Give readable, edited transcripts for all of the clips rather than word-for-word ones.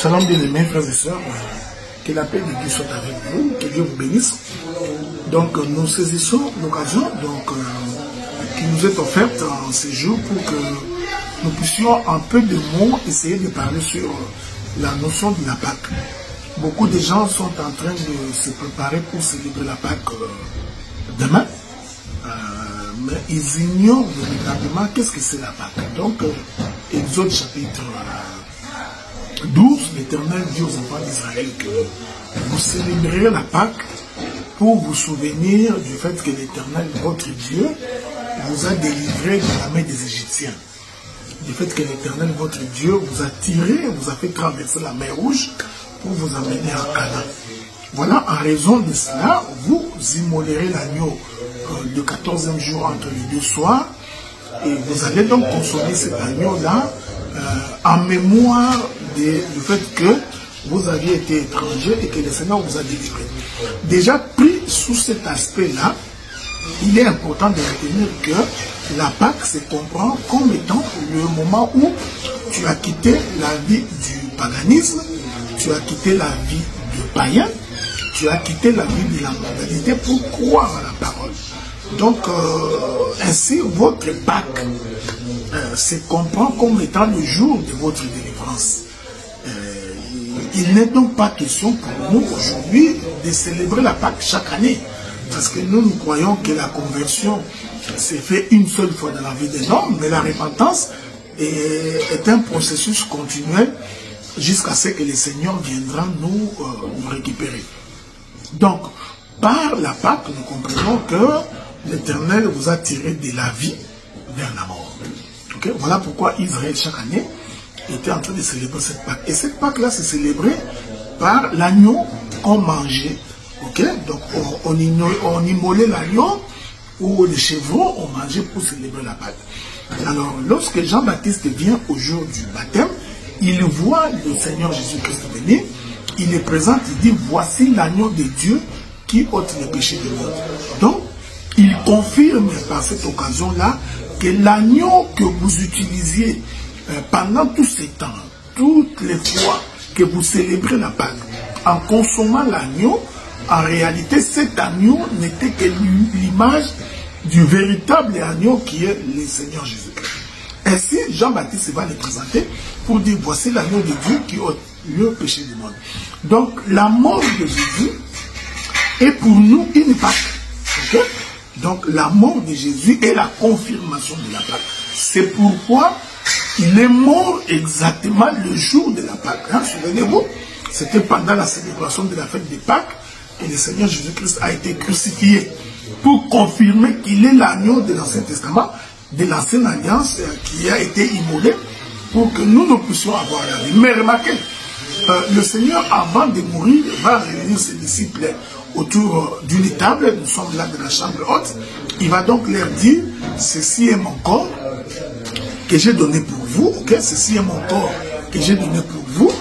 Shalom bien aimés frères et sœurs, que la paix de Dieu soit avec vous, que Dieu vous bénisse. Donc nous saisissons l'occasion qui nous est offerte en ces jours pour que nous puissions en peu de mots essayer de parler sur la notion de la Pâque. Beaucoup de gens sont en train de se préparer pour célébrer la Pâque demain, mais ils ignorent véritablement qu'est-ce que c'est la Pâque. Donc Exode chapitre 12, l'Éternel dit aux enfants d'Israël que vous célébrerez la Pâque pour vous souvenir du fait que l'Éternel, votre Dieu, vous a délivré de la main des Égyptiens. Du fait que l'Éternel, votre Dieu, vous a tiré, vous a fait traverser la mer Rouge pour vous amener en Canaan. Voilà, en raison de cela, vous immolerez l'agneau le 14e jour entre les deux soirs et vous allez donc consommer cet agneau-là en mémoire du fait que vous aviez été étranger et que le Seigneur vous a délivré. Déjà pris sous cet aspect-là, il est important de retenir que la Pâque se comprend comme étant le moment où tu as quitté la vie du paganisme, tu as quitté la vie de païen, tu as quitté la vie de la mondialité pour croire à la parole. Donc, ainsi, votre Pâque se comprend comme étant le jour de votre délivrance. Il n'est donc pas question pour nous aujourd'hui de célébrer la Pâque chaque année. Parce que nous croyons que la conversion s'est faite une seule fois dans la vie des hommes, mais la repentance est un processus continuel jusqu'à ce que le Seigneur viendra nous récupérer. Donc, par la Pâque, nous comprenons que l'Éternel vous a tiré de la vie vers la mort. Okay? Voilà pourquoi Israël, chaque année, était en train de célébrer cette Pâque. Et cette Pâque-là, c'est célébrée par l'agneau qu'on mangeait. Okay? Donc, on immolait l'agneau ou les chevrons, on mangeait pour célébrer la Pâque. Alors, lorsque Jean-Baptiste vient au jour du baptême, il voit le Seigneur Jésus-Christ venir, il est présent, il dit, voici l'agneau de Dieu qui ôte les péchés du monde. Donc, il confirme par cette occasion-là que l'agneau que vous utilisiez pendant tous ces temps, toutes les fois que vous célébrez la Pâque, en consommant l'agneau, en réalité, cet agneau n'était que l'image du véritable agneau qui est le Seigneur Jésus-Christ. Ainsi, Jean-Baptiste va le présenter pour dire, voici l'agneau de Dieu qui ôte le péché du monde. Donc, la mort de Jésus est pour nous une Pâque. Okay? Donc, la mort de Jésus est la confirmation de la Pâque. C'est pourquoi il est mort exactement le jour de la Pâque. Hein? Souvenez-vous, c'était pendant la célébration de la fête de Pâques que le Seigneur Jésus-Christ a été crucifié pour confirmer qu'il est l'agneau de l'Ancien Testament, de l'Ancienne Alliance qui a été immolé pour que nous puissions avoir la vie. Mais remarquez, le Seigneur, avant de mourir, va réunir ses disciples autour d'une table. Nous sommes là dans la chambre haute. Il va donc leur dire, ceci est mon corps que j'ai donné pour vous. Okay? Ceci est mon corps que j'ai donné pour vous.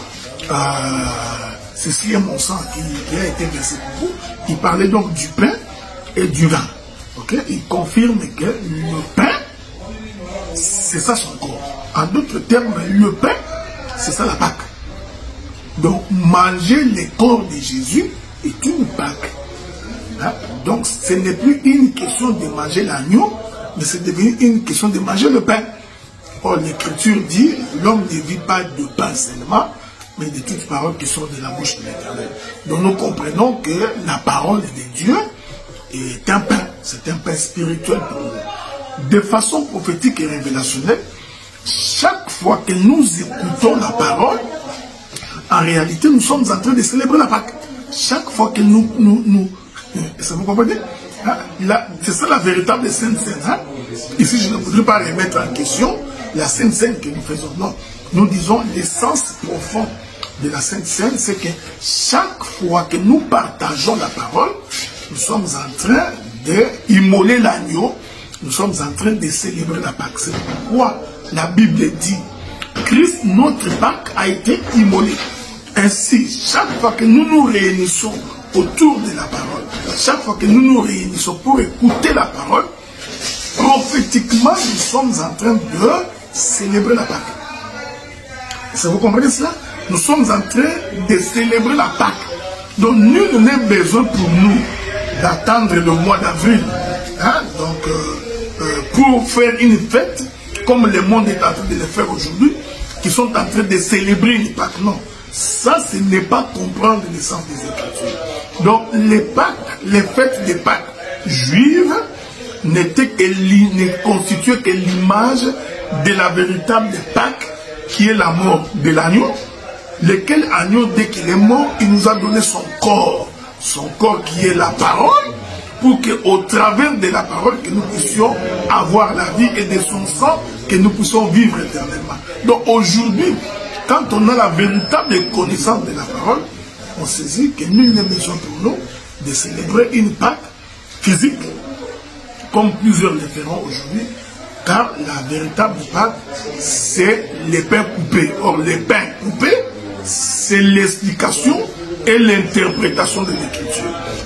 Ceci est mon sang qui a été versé pour vous. Il parlait donc du pain et du vin. Okay? Il confirme que le pain, c'est ça son corps. En d'autres termes, le pain, c'est ça la Pâque. Donc, manger le corps de Jésus est une Pâque. Hein? Donc, ce n'est plus une question de manger l'agneau, mais c'est devenu une question de manger le pain. Or, l'Écriture dit, l'homme ne vit pas de pain seulement, mais de toutes paroles qui sortent de la bouche de l'Éternel. Donc, nous comprenons que la parole de Dieu est un pain. C'est un pain spirituel pour nous. De façon prophétique et révélationnelle, chaque fois que nous écoutons la parole, en réalité, nous sommes en train de célébrer la Pâque. Chaque fois que ça vous comprenez? Hein? C'est ça la véritable Sainte Seine. Hein? Ici, je ne voudrais pas remettre en question la Sainte Seine que nous faisons. Non, nous disons l'essence profonde de la Sainte Seine, c'est que chaque fois que nous partageons la parole, nous sommes en train d'immoler l'agneau, nous sommes en train de célébrer la Pâque. C'est pourquoi la Bible dit, Christ, notre Pâque, a été immolé. Ainsi, chaque fois que nous nous réunissons autour de la parole, chaque fois que nous nous réunissons pour écouter la parole, prophétiquement, nous sommes en train de célébrer la Pâque. Est-ce que vous comprenez cela? nous sommes en train de célébrer la Pâque. Donc nul n'est besoin pour nous d'attendre le mois d'avril, hein, pour faire une fête comme le monde est en train de le faire aujourd'hui, qui sont en train de célébrer une Pâque. Non, ça ce n'est pas comprendre le sens des Écritures. Donc les Pâques, les fêtes des Pâques juives ne constituaient que l'image de la véritable Pâque qui est la mort de l'agneau, lequel agneau, dès qu'il est mort, il nous a donné son corps qui est la parole, pour qu'au travers de la parole que nous puissions avoir la vie et de son sang que nous puissions vivre éternellement. Donc aujourd'hui, quand on a la véritable connaissance de la parole, on saisit que nul n'est besoin pour nous de célébrer une Pâque physique, comme plusieurs le feront aujourd'hui, car la véritable Pâque, c'est les pains coupés. Or, les pains coupés, c'est l'explication et l'interprétation de l'Écriture.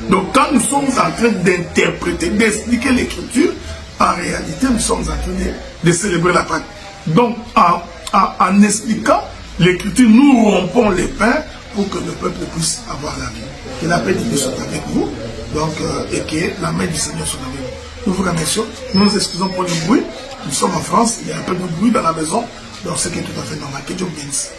Donc, quand nous sommes en train d'interpréter, d'expliquer l'Écriture, en réalité, nous sommes en train de célébrer la Pâque. Donc, en expliquant l'Écriture, nous rompons les pains pour que le peuple puisse avoir la vie. Que la paix de Dieu soit avec vous, donc, et que la main du Seigneur soit avec vous. Nous vous remercions, nous nous excusons pour le bruit. Nous sommes en France, il y a un peu de bruit dans la maison, donc c'est tout à fait normal. Que Dieu vous bénisse.